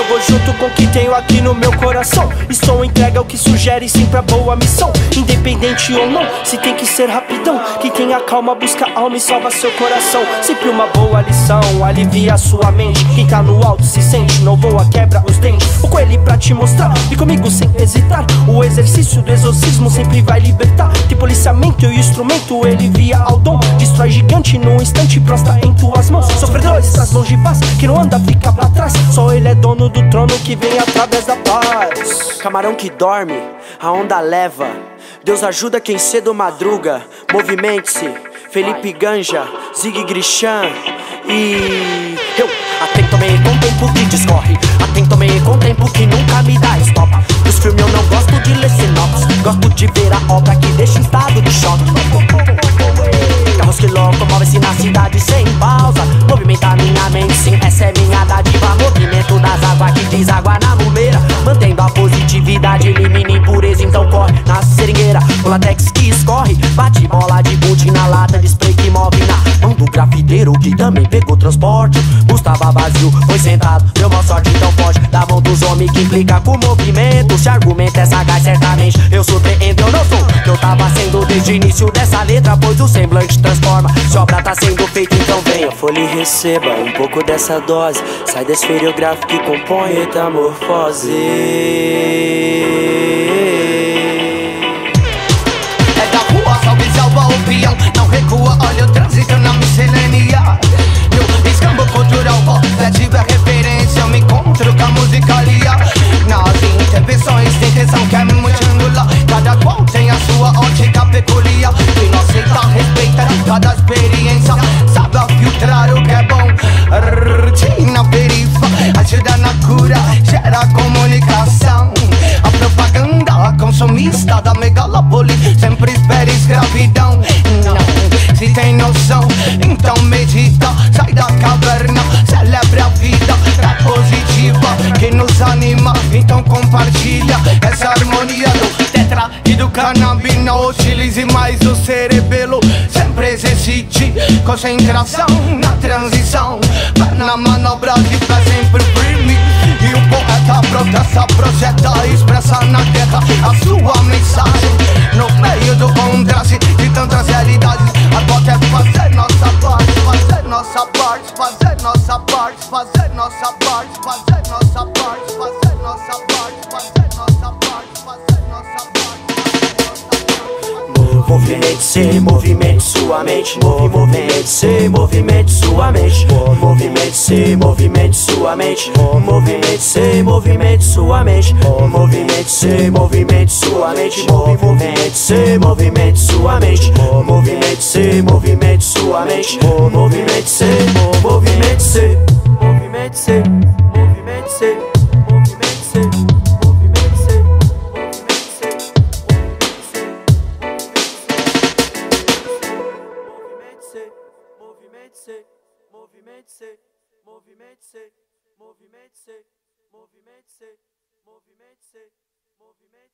eu vou junto com o que tenho aqui no meu coração. E sou entrega o que sugere sempre a boa missão. Independente ou não, se tem que ser rapidão. Que tenha calma, busca alma e salva seu coração. Sempre uma boa lição, alivia a sua mente. Quem tá no alto se sente, não voa, quebra os dentes. O coelho pra te mostrar, e comigo sem hesitar. O exercício do exorcismo sempre vai libertar. Tem policiamento e o instrumento, ele via ao dom. Destrói gigante num instante, prostra em tuas mãos. Sofredores traz mãos de paz, que não anda fica pra trás. Só ele é dono do trono que vem através da paz. Camarão que dorme, a onda leva. Deus ajuda quem cedo madruga. Movimente-se, Felipe Ganja, Zig Grishan e eu atento-me com o tempo que discorre. Atento-me com o tempo que nunca me dá stop. Dos filmes eu não gosto de ler sinopse. Gosto de ver a obra que deixa em estado de choque. Carros que locomovem-se na cidade sem pausa. Movimenta minha mente, sim, essa é minha dádiva. Movimento das águas que deságua na muleira. Mantendo a positividade, elimina impureza. Então corre na seringueira, o latex que escorre. Bate bola de boot na lata de spray que move na mão do grafiteiro que também pegou transporte. Gustavo vazio, foi sentado, deu mó sorte, então pode. Da mão dos homens que implica com o movimento. Se argumento é sagaz, certamente eu surpreendo, eu não sou que eu tava sendo desde o início dessa letra. Pois o semblante transforma, se obra tá sendo feita, então venha. Folha e receba um pouco dessa dose. Sai desse esferográfico que compõe metamorfose. É da rua, salve, salva o peão. Não recua, olha o trânsito na miscelânea. No escambo cultural, coletivo é referência. Eu me encontro com a musicalia. Nas intervenções tem tensão que é muito angular. Cada qual tem a sua ótica peculiar. Quem não aceita, respeita cada experiência. Sabe filtrar o que é bom. Rotina perifa, ajuda na cura, gera comunicação. A propaganda consumista da megalópole sempre espera escravidão. Não, se tem noção, então medita. Sai da caverna, celebra a vida. É positiva, que nos anima. Então compartilha essa harmonia do tetra e do canabina. Utilize mais o cerebelo. Sempre exercite concentração na transição. Na manobra de pé sempre firme. E o poeta protesta, projeta, expressa na terra a sua mensagem. No meio do contraste de tantas realidades, agora é fazer nossa parte, fazer nossa parte, fazer nossa parte, fazer nossa parte, fazer nossa parte, fazer nossa parte, fazer nossa parte, fazer nossa parte. Movimente-se, movimente sua mente. Movimente-se, movimente sua mente. Movimente-se, movimente sua mente. Movimente-se, movimente sua mente. Movimente-se, movimente sua mente. Movimente-se, movimente sua mente. Movimente-se, movimente sua mente. Movimente-se, movimente-se, movimente-se, movimente-se, movimente-se. Movimente-se, movimente-se, movimente-se, movimente-se, movimente-se, movimente-se, movimente-se, movimente-se.